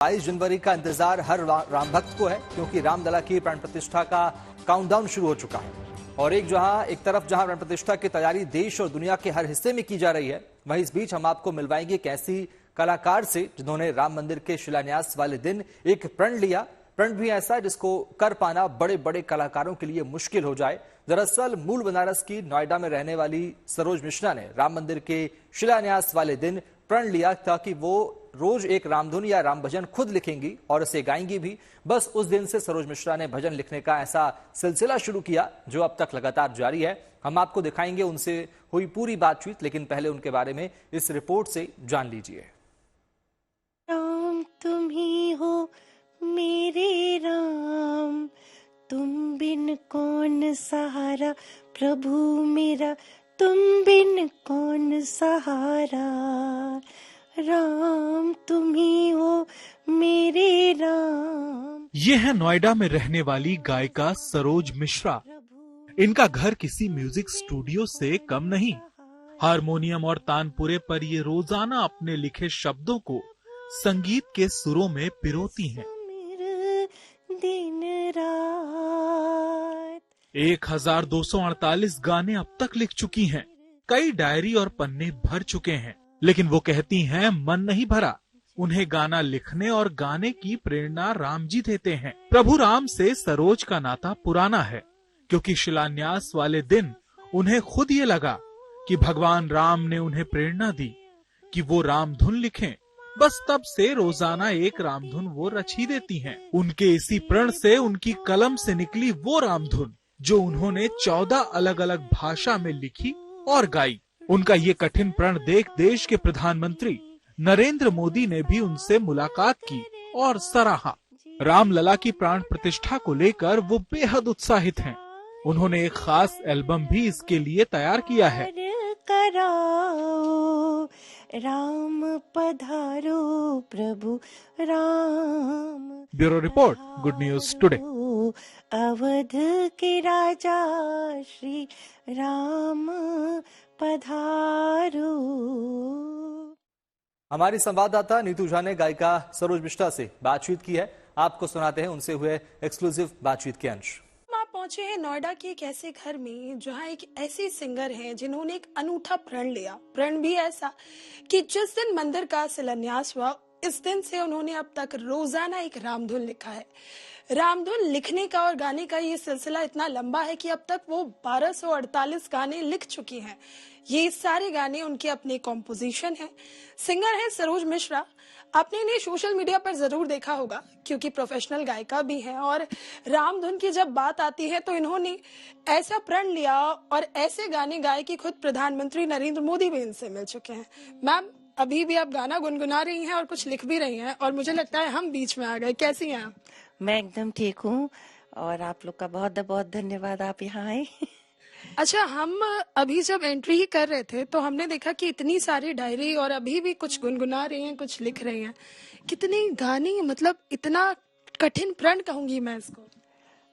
22 जनवरी का इंतजार हर राम भक्त को है, क्योंकि रामलला की प्राण प्रतिष्ठा का काउंटडाउन शुरू हो चुका है। और एक तरफ जहां प्राण प्रतिष्ठा की तैयारी देश और दुनिया के हर हिस्से में की जा रही है, वहीं इस बीच हम आपको मिलवाएंगे एक ऐसी कलाकार से जिन्होंने राम मंदिर के शिलान्यास वाले दिन एक प्रण लिया। प्रण भी ऐसा जिसको कर पाना बड़े बड़े कलाकारों के लिए मुश्किल हो जाए। दरअसल मूल बनारस की नोएडा में रहने वाली सरोज मिश्रा ने राम मंदिर के शिलान्यास वाले दिन प्रण लिया ताकि वो रोज एक रामधुन या राम भजन खुद लिखेंगी और उसे गाएंगी भी। बस उस दिन से सरोज मिश्रा ने भजन लिखने का ऐसा सिलसिला शुरू किया जो अब तक लगातार जारी है। हम आपको दिखाएंगे उनसे हुई पूरी बातचीत, लेकिन पहले उनके बारे में इस रिपोर्ट से जान लीजिए। राम तुम ही हो मेरे राम, तुम बिन कौन सहारा, प्रभु मेरा तुम बिन कौन सहारा। राम तुम ही हो मेरे राम। ये है नोएडा में रहने वाली गायिका सरोज मिश्रा। इनका घर किसी म्यूजिक स्टूडियो से कम नहीं। हारमोनियम और तानपुरे पर ये रोजाना अपने लिखे शब्दों को संगीत के सुरों में पिरोती हैं। दिन रात 1248 गाने अब तक लिख चुकी हैं। कई डायरी और पन्ने भर चुके हैं, लेकिन वो कहती हैं मन नहीं भरा। उन्हें गाना लिखने और गाने की प्रेरणा राम जी देते हैं। प्रभु राम से सरोज का नाता पुराना है, क्योंकि शिलान्यास वाले दिन उन्हें खुद ये लगा कि भगवान राम ने उन्हें प्रेरणा दी कि वो रामधुन लिखें। बस तब से रोजाना एक रामधुन वो रच ही देती हैं। उनके इसी प्रण से उनकी कलम से निकली वो रामधुन जो उन्होंने 14 अलग अलग भाषा में लिखी और गाई। उनका ये कठिन प्रण देख देश के प्रधानमंत्री नरेंद्र मोदी ने भी उनसे मुलाकात की और सराहा। रामलला की प्राण प्रतिष्ठा को लेकर वो बेहद उत्साहित हैं। उन्होंने एक खास एल्बम भी इसके लिए तैयार किया है। कराओ राम पधारो प्रभु Ram. Bureau report, Good News Today. Awadh के राजा श्री राम पधारो। हमारी संवाददाता नीतू झा ने गायिका सरोज मिश्रा से बातचीत की है। आपको सुनाते हैं उनसे हुए एक्सक्लूसिव बातचीत के अंश। आप पहुंचे हैं नोएडा के एक ऐसे घर में जहां एक ऐसी सिंगर हैं जिन्होंने एक अनूठा प्रण लिया। प्रण भी ऐसा कि जिस दिन मंदिर का शिलान्यास हुआ, इस दिन से उन्होंने अब तक रोजाना एक रामधुन लिखा है। रामधुन लिखने का और गाने का ये सिलसिला इतना लंबा है कि अब तक वो 1248 गाने लिख चुकी हैं। ये सारे गाने उनके अपने कॉम्पोजिशन हैं। सिंगर है सरोज मिश्रा। आपने इन्हें सोशल मीडिया पर जरूर देखा होगा, क्योंकि प्रोफेशनल गायिका भी हैं। और रामधुन की जब बात आती है तो इन्होंने ऐसा प्रण लिया और ऐसे गाने गाए कि खुद प्रधानमंत्री नरेंद्र मोदी भी इनसे मिल चुके हैं। मैम, अभी भी आप गाना गुनगुना रही हैं और कुछ लिख भी रही हैं, और मुझे लगता है हम बीच में आ गए। कैसी हैं आप? मैं एकदम ठीक हूँ, और आप लोग का बहुत बहुत धन्यवाद, आप यहाँ आए। अच्छा, हम अभी जब एंट्री ही कर रहे थे तो हमने देखा कि इतनी सारी डायरी, और अभी भी कुछ गुनगुना रही हैं, कुछ लिख रही हैं। कितने गाने, मतलब इतना कठिन प्रण कहूंगी मैं इसको।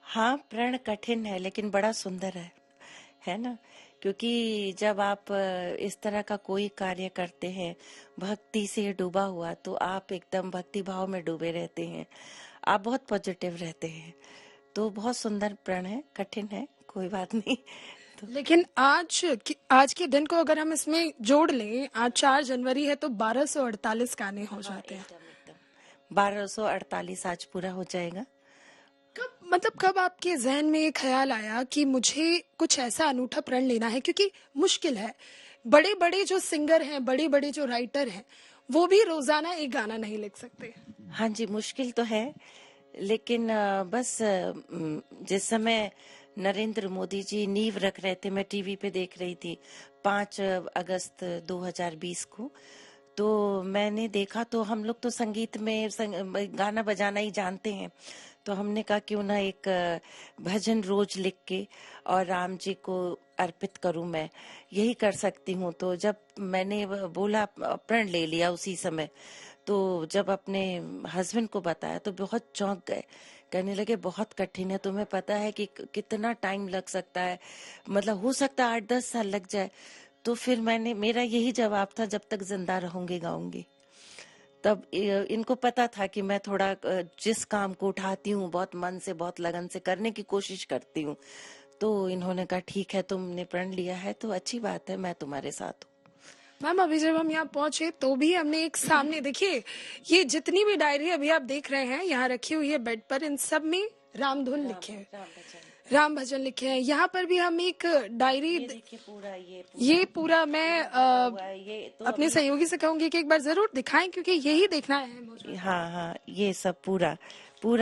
हाँ, प्रण कठिन है लेकिन बड़ा सुंदर है ना? क्योंकि जब आप इस तरह का कोई कार्य करते हैं भक्ति से डूबा हुआ, तो आप एकदम भक्ति भाव में डूबे रहते हैं, आप बहुत पॉजिटिव रहते हैं। तो बहुत सुंदर प्रण है, कठिन है, कोई बात नहीं। तो लेकिन आज के दिन को अगर हम इसमें जोड़ लें, आज 4 जनवरी है तो 1248 गाने हो जाते हैं। 1248 आज पूरा हो जाएगा। कब आपके जहन में ये ख्याल आया कि मुझे कुछ ऐसा अनूठा प्रण लेना है? क्योंकि मुश्किल है, बड़े बड़े जो सिंगर हैं, बड़े बड़े जो राइटर हैं, वो भी रोजाना एक गाना नहीं लिख सकते। हाँ जी, मुश्किल तो है, लेकिन बस जिस समय नरेंद्र मोदी जी नींव रख रहे थे, मैं टीवी पे देख रही थी 5 अगस्त 2020 को, तो मैंने देखा, तो हम लोग तो संगीत में गाना बजाना ही जानते हैं, तो हमने कहा क्यों ना एक भजन रोज लिख के और राम जी को अर्पित करूं, मैं यही कर सकती हूं। तो जब मैंने बोला, प्रण ले लिया उसी समय, तो जब अपने हस्बैंड को बताया तो बहुत चौंक गए। कहने लगे बहुत कठिन है, तुम्हें पता है कि कितना टाइम लग सकता है, मतलब हो सकता है 8-10 साल लग जाए। तो फिर मेरा यही जवाब था, जब तक जिंदा रहूंगी गाऊंगी। तब इनको पता था कि मैं थोड़ा जिस काम को उठाती हूँ बहुत मन से बहुत लगन से करने की कोशिश करती हूँ, तो इन्होंने कहा ठीक है तुमने प्रण लिया है तो अच्छी बात है, मैं तुम्हारे साथ हूँ। मैम अभी जब हम यहाँ पहुंचे तो भी हमने एक सामने देखिए, ये जितनी भी डायरी अभी आप देख रहे हैं यहाँ रखी हुई है बेड पर, इन सब में रामधुन लिखे हैं, राम भजन लिखे हैं। यहाँ पर भी हम एक डायरी देखिए पूरा ये पूरा मैं तो अपने सहयोगी से कहूंगी कि एक बार जरूर दिखाएं क्योंकि यही देखना है मुझे। हाँ, ये सब पूरा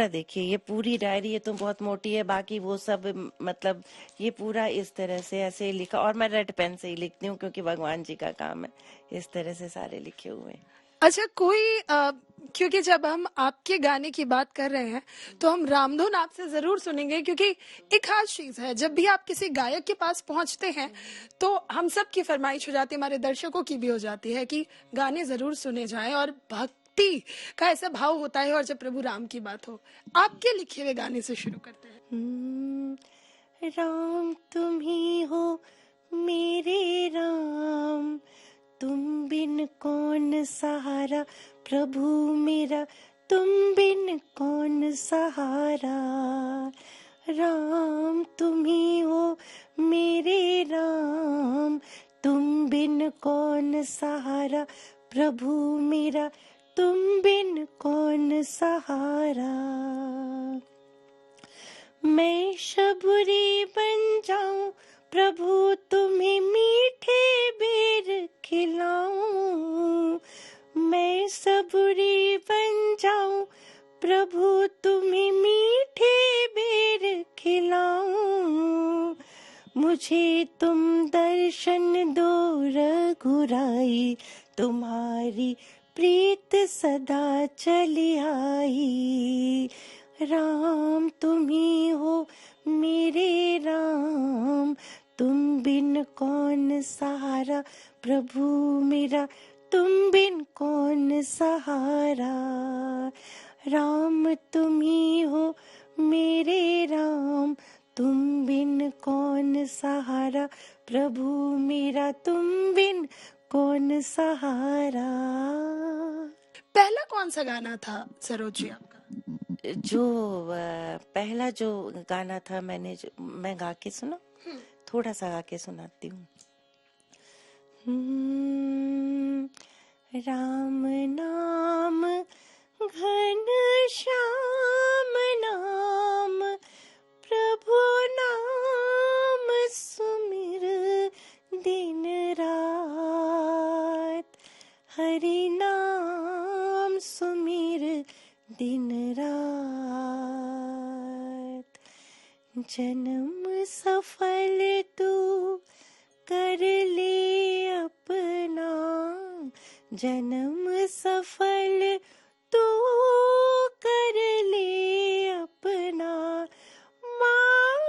देखिए, ये पूरी डायरी ये तो बहुत मोटी है, बाकी वो सब मतलब ये पूरा इस तरह से ऐसे लिखा, और मैं रेड पेन से ही लिखती हूँ क्योंकि भगवान जी का काम है, इस तरह से सारे लिखे हुए हैं। अच्छा कोई क्योंकि जब हम आपके गाने की बात कर रहे हैं तो हम रामधुन आपसे जरूर सुनेंगे, क्योंकि एक खास चीज है जब भी आप किसी गायक के पास पहुंचते हैं तो हम सब की फरमाइश हो जाती है, हमारे दर्शकों की भी हो जाती है कि गाने जरूर सुने जाएं, और भक्ति का ऐसा भाव होता है। और जब प्रभु राम की बात हो, आपके लिखे हुए गाने से शुरू करते हैं। राम तुम ही हो मेरे राम, तुम बिन कौन सहारा, प्रभु मेरा तुम बिन कौन सहारा। राम तुम ही हो मेरे राम, तुम बिन कौन सहारा, प्रभु मेरा तुम बिन कौन सहारा। मैं शबरी बन जाऊं प्रभु तुम्हें मीठे बेर खिलाऊं, मैं सबरी बन जाऊं प्रभु तुम्हें मीठे बेर खिलाऊं। मुझे तुम दर्शन दो रघुराई, तुम्हारी प्रीत सदा चली आई। राम तुम ही हो मेरे राम, तुम बिन कौन सहारा, प्रभु मेरा तुम बिन कौन सहारा। राम तुम ही हो मेरे राम, तुम बिन कौन सहारा, प्रभु मेरा तुम बिन कौन सहारा। पहला कौन सा गाना था सरोज जी आपका? जो पहला जो गाना था मैं गा के सुना, थोड़ा सा गा के सुनाती हूँ। राम नाम घन श्याम नाम, प्रभु नाम सुमिर दिन रात, हरि नाम सुमिर दिन रात। जन्म सफल तू कर ले अपना, जन्म सफल तू कर ले अपना। मान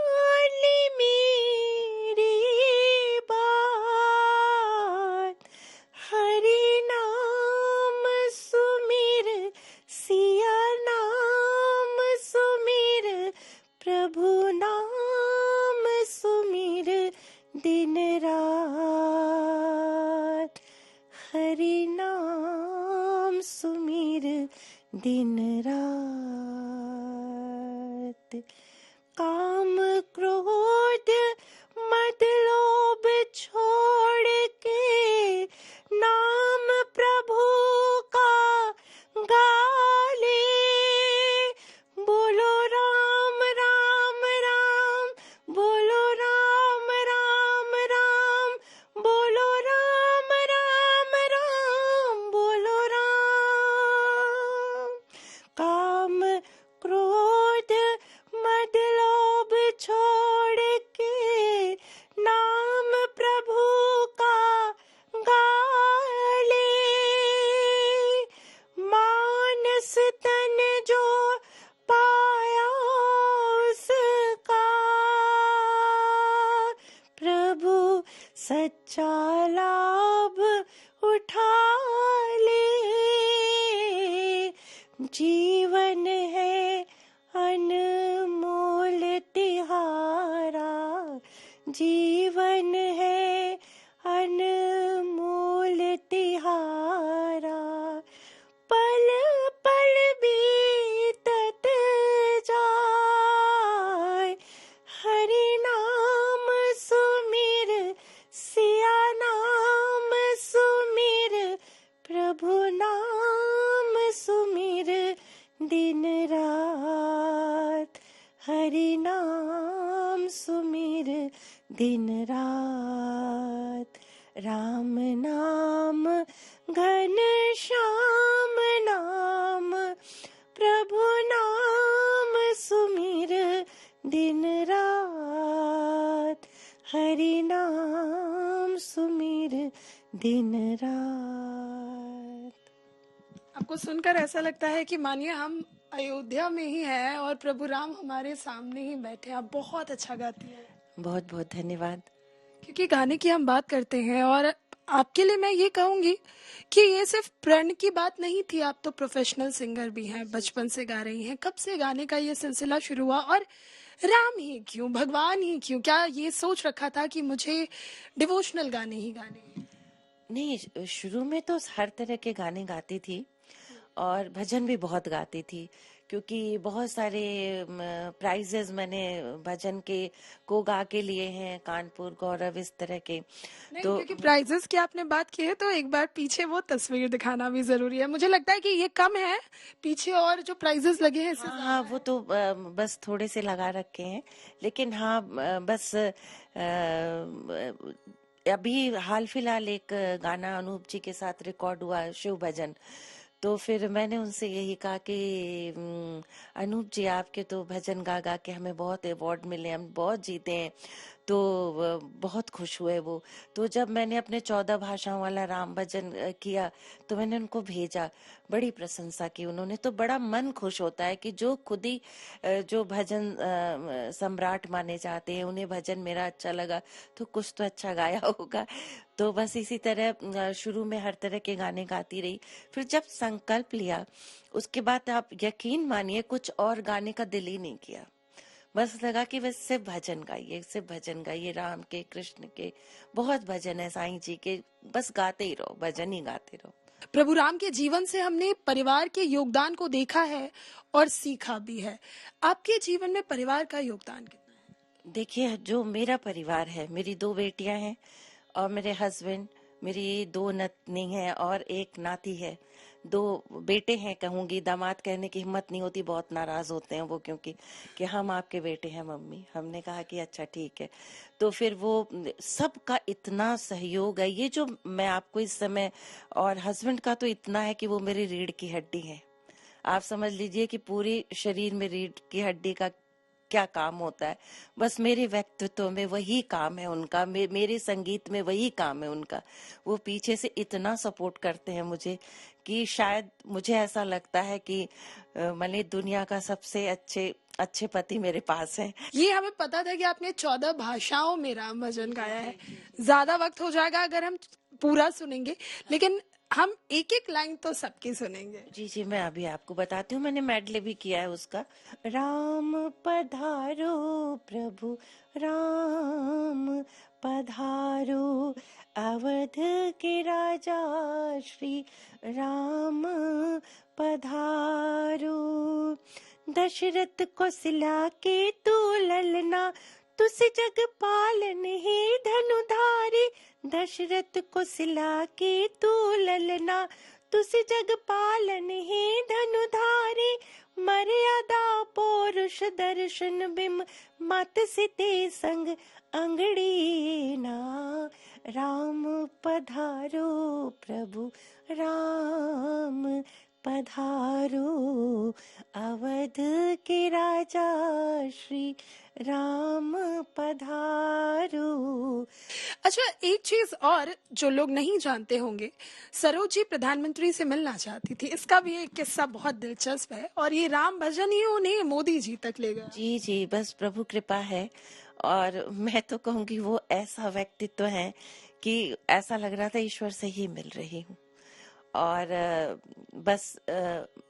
ली मेरी बात, हरि नाम सुमिर, सिया नाम सुमिर, प्रभु नाम सुमिर दिन रात, हरि नाम सुमिर दिन रात। काम क्रोध मद लोभ छोड़ के, नाम प्रभु का गा ले। बोलो राम राम राम, बोलो राम राम राम, बोलो राम राम राम, बोलो राम। काम क्रोध मद लोभ छोड़ के, नाम प्रभु का गा ले। मानस तन जो पाया उसका, प्रभु सच्चा लाभ उठा ले। जीवन है अनमोल तिहारा, जीवन है अनमोल तिहारा। दिन रात, हरि नाम सुमिर दिन रात, राम नाम घन श्याम नाम, प्रभु नाम सुमिर दिन रात, हरि नाम सुमिर दिन रात। आपको सुनकर ऐसा लगता है कि मानिए हम अयोध्या में ही हैं और प्रभु राम हमारे सामने ही बैठे। आप बहुत अच्छा गाती हैं। बहुत बहुत धन्यवाद। क्योंकि गाने की हम बात करते हैं और आपके लिए मैं ये कहूंगी कि ये सिर्फ प्रण की बात नहीं थी, आप तो प्रोफेशनल सिंगर भी हैं, बचपन से गा रही हैं। कब से गाने का ये सिलसिला शुरू हुआ और राम ही क्यों, भगवान ही क्यों? क्या ये सोच रखा था कि मुझे डिवोशनल गाने ही गाने हैं? नहीं, शुरू में तो हर तरह के गाने गाती थी और भजन भी बहुत गाती थी, क्योंकि बहुत सारे प्राइजेस मैंने भजन के को गा के लिए हैं, कानपुर, गौरव, इस तरह के। नहीं, तो क्योंकि प्राइजेस की आपने बात की है तो एक बार पीछे वो तस्वीर दिखाना भी जरूरी है। मुझे लगता है कि ये कम है, पीछे और जो प्राइजेस लगे हैं इससे हाँ, वो तो बस थोड़े से लगा रखे हैं, लेकिन हाँ, बस अभी हाल फिलहाल एक गाना अनूप जी के साथ रिकॉर्ड हुआ, शिव भजन। तो फिर मैंने उनसे यही कहा कि अनूप जी, आपके तो भजन गा गा के हमें बहुत अवार्ड मिले, हम बहुत जीते हैं। तो बहुत खुश हुए वो। तो जब मैंने अपने 14 भाषाओं वाला राम भजन किया तो मैंने उनको भेजा, बड़ी प्रशंसा की उन्होंने। तो बड़ा मन खुश होता है कि जो खुद ही जो भजन सम्राट माने जाते हैं, उन्हें भजन मेरा अच्छा लगा तो कुछ तो अच्छा गाया होगा। तो बस इसी तरह शुरू में हर तरह के गाने गाती रही। फिर जब संकल्प लिया उसके बाद आप यकीन मानिए कुछ और गाने का दिल ही नहीं किया। बस लगा कि बस सिर्फ भजन गाइए, सिर्फ भजन गाइए, राम के, कृष्ण के, बहुत भजन है, साईं जी के, बस गाते ही रहो, भजन ही गाते रहो। प्रभु राम के जीवन से हमने परिवार के योगदान को देखा है और सीखा भी है। आपके जीवन में परिवार का योगदान कितना है? देखिए, जो मेरा परिवार है, मेरी 2 बेटियां हैं और मेरे हस्बैंड, मेरी 2 नतनी हैं और 1 नाती है। 2 बेटे हैं कहूंगी, दामाद कहने की हिम्मत नहीं होती, बहुत नाराज होते हैं वो, क्योंकि कि हम आपके बेटे हैं मम्मी। हमने कहा कि अच्छा ठीक है। तो फिर वो सबका इतना सहयोग है, ये जो मैं आपको इस समय, और हस्बैंड का तो इतना है कि वो मेरी रीढ़ की हड्डी है। आप समझ लीजिए कि पूरी शरीर में रीढ़ की हड्डी का क्या काम होता है, बस मेरे व्यक्तित्व में वही काम है उनका, मेरे संगीत में वही काम है उनका। वो पीछे से इतना सपोर्ट करते हैं मुझे कि शायद मुझे ऐसा लगता है कि मैंने दुनिया का सबसे अच्छे पति मेरे पास है। ये हमें पता था कि आपने 14 भाषाओं में राम भजन गाया है। ज्यादा वक्त हो जाएगा अगर हम पूरा सुनेंगे, लेकिन हम एक एक लाइन तो सबकी सुनेंगे। जी जी, मैं अभी आपको बताती हूँ, मैंने मेडले भी किया है उसका। राम पधारो प्रभु राम पधारो, अवध के राजा श्री राम पधारो, दशरथ कौशल्या के तू ललना, तुस जग पालन हे धनुधारी, दशरथ कौशल्या के तू ललना, तुस जग पालन हे धनुधारी, मर्यादा पौरुष दर्शन बिम मत सिते संग अंगड़ी ना, राम पधारो प्रभु राम पधारो, अवध के राजा श्री राम पधारो। अच्छा, एक चीज और जो लोग नहीं जानते होंगे, सरोज जी प्रधानमंत्री से मिलना चाहती थी, इसका भी एक किस्सा बहुत दिलचस्प है और ये राम भजन ही उन्हें मोदी जी तक ले गया। जी जी, बस प्रभु कृपा है। और मैं तो कहूंगी वो ऐसा व्यक्तित्व है कि ऐसा लग रहा था ईश्वर से ही मिल रही हूँ। और बस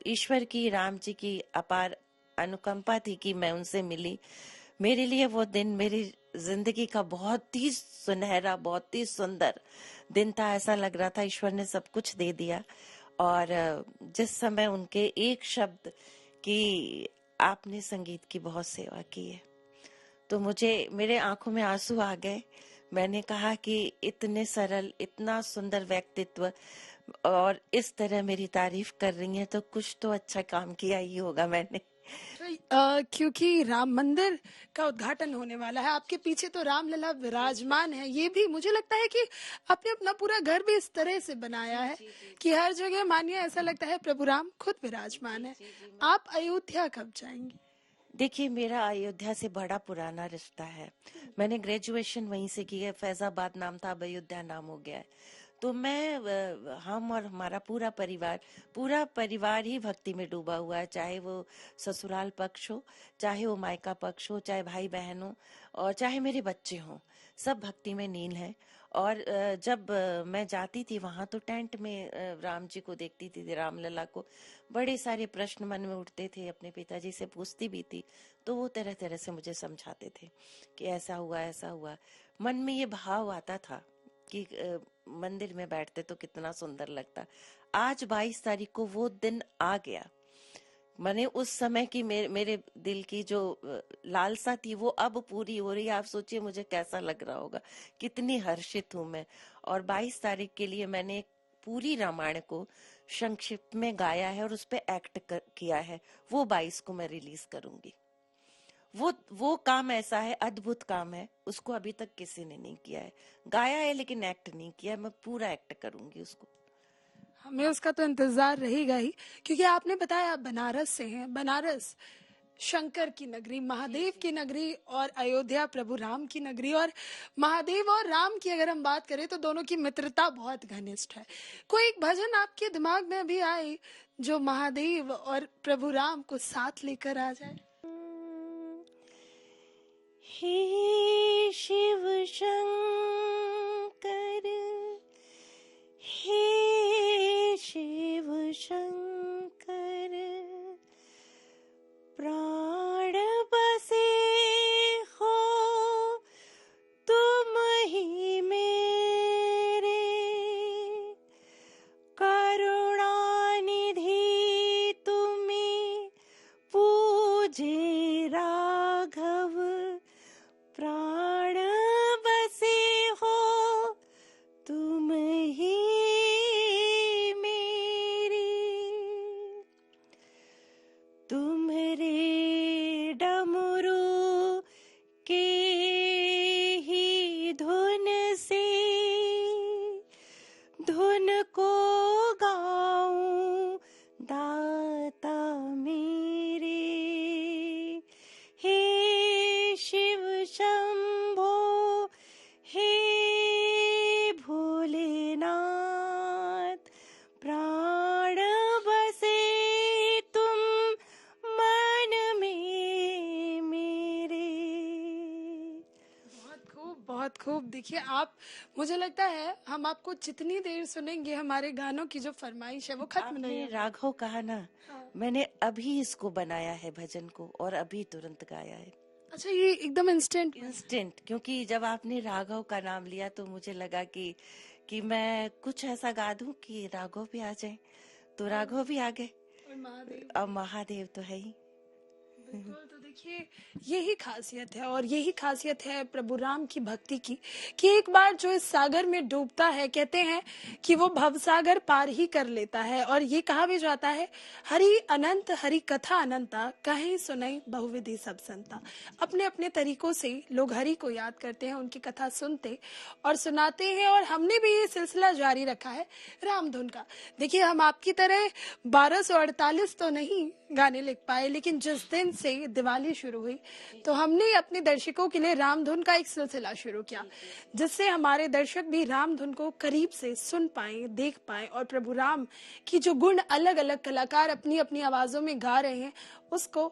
ईश्वर की, राम जी की अपार अनुकंपा थी कि मैं उनसे मिली। मेरे लिए वो दिन मेरी जिंदगी का बहुत ही सुनहरा, बहुत ही सुंदर दिन था। ऐसा लग रहा था ईश्वर ने सब कुछ दे दिया। और जिस समय उनके एक शब्द कि आपने संगीत की बहुत सेवा की है, तो मुझे, मेरे आंखों में आंसू आ गए। मैंने कहा कि इतने सरल, इतना सुंदर व्यक्तित्व और इस तरह मेरी तारीफ कर रही हैं तो कुछ तो अच्छा काम किया ही होगा मैंने। क्योंकि राम मंदिर का उद्घाटन होने वाला है, आपके पीछे तो रामलला विराजमान है। ये भी मुझे लगता है कि आपने अपना पूरा घर भी इस तरह से बनाया है कि हर जगह मानिए ऐसा लगता है प्रभु राम खुद विराजमान है। आप अयोध्या कब जाएंगे? देखिए, मेरा अयोध्या से बड़ा पुराना रिश्ता है। मैंने ग्रेजुएशन वहीं से की है, फैजाबाद नाम था, अब अयोध्या नाम हो गया है। तो हम और हमारा पूरा परिवार ही भक्ति में डूबा हुआ है, चाहे वो ससुराल पक्ष हो, चाहे वो मायका पक्ष हो, चाहे भाई बहन हो, और चाहे मेरे बच्चे हों, सब भक्ति में लीन है। और जब मैं जाती थी वहां तो टेंट में राम जी को देखती थी, रामलला को, बड़े सारे प्रश्न मन में उठते थे, अपने पिताजी से पूछती भी थी, तो वो तरह तरह से मुझे समझाते थे कि ऐसा हुआ ऐसा हुआ। मन में ये भाव आता था कि मंदिर में बैठते तो कितना सुंदर लगता। आज 22 तारीख को वो दिन आ गया। मैंने उस समय की मेरे दिल की जो लालसा थी वो अब पूरी हो रही है। आप सोचिए मुझे कैसा लग रहा होगा, कितनी हर्षित हूँ मैं। और 22 तारीख के लिए मैंने पूरी रामायण को संक्षिप्त में गाया है और उस पे एक्ट किया है। वो 22 को मैं रिलीज करूंगी। वो काम ऐसा है, अद्भुत काम है, उसको अभी तक किसी ने नहीं किया है। गाया है लेकिन एक्ट नहीं किया है। मैं पूरा एक्ट करूंगी उसको। हमें उसका तो इंतजार रहेगा ही, क्योंकि आपने बताया आप बनारस से हैं। बनारस शंकर की नगरी, महादेव की नगरी, और अयोध्या प्रभु राम की नगरी। और महादेव और राम की अगर हम बात करें तो दोनों की मित्रता बहुत घनिष्ठ है। कोई एक भजन आपके दिमाग में अभी आए जो महादेव और प्रभु राम को साथ लेकर आ जाए? हे शिव शंकर, हे शिव शंकर, प्राण बसे हो तुम ही मेरे, करुणा निधि तुम्हें पूजे राघव, प्राण बसे हो तुम ही मेरे, तुम्हारे डमरू के ही धुन से धुन को गाऊं दाता मेरे। हे शिव शंभो, हे भोलेनाथ, प्राण बसे तुम मन में मेरे। बहुत खूब, बहुत खूब। देखिए आप, मुझे लगता है हम आपको जितनी देर सुनेंगे हमारे गानों की जो फरमाइश है वो खत्म नहीं आपने होगी। राघव कहा ना, मैंने अभी इसको बनाया है भजन को और अभी तुरंत गाया है। अच्छा, ये एकदम इंस्टेंट? क्योंकि जब आपने राघव का नाम लिया तो मुझे लगा कि मैं कुछ ऐसा गा दूं कि राघव भी आ जाए, तो राघव भी आ गए। और महादेव, अब महादेव तो है ही। बिल्कुल। तो देखिए यही खासियत है, और यही खासियत है प्रभु राम की भक्ति की, कि एक बार जो इस सागर में डूबता है, कहते हैं कि वो भवसागर पार ही कर लेता है। और ये कहा भी जाता है, हरि अनंत हरि कथा अनंता, कहीं सुनई बहुविधि सब संता। अपने अपने तरीकों से लोग हरि को याद करते हैं, उनकी कथा सुनते और सुनाते हैं। और हमने भी ये सिलसिला जारी रखा है रामधुन का। देखिए हम आपकी तरह 1248 तो नहीं गाने लिख पाए, लेकिन जिस दिन से दिवाली शुरू हुई तो हमने अपने दर्शकों के लिए रामधुन का एक सिलसिला शुरू किया, जिससे हमारे दर्शक भी रामधुन को करीब से सुन पाए, देख पाए, और प्रभु राम की जो गुण अलग अलग कलाकार अपनी अपनी आवाजों में गा रहे हैं उसको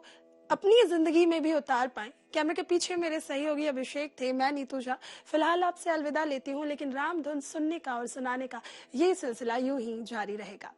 अपनी जिंदगी में भी उतार पाए। कैमरे के पीछे मेरे सहयोगी अभिषेक थे, मैं नीतू झा। फिलहाल आपसे अलविदा लेती हूँ, लेकिन रामधुन सुनने का और सुनाने का ये सिलसिला यूं ही जारी रहेगा।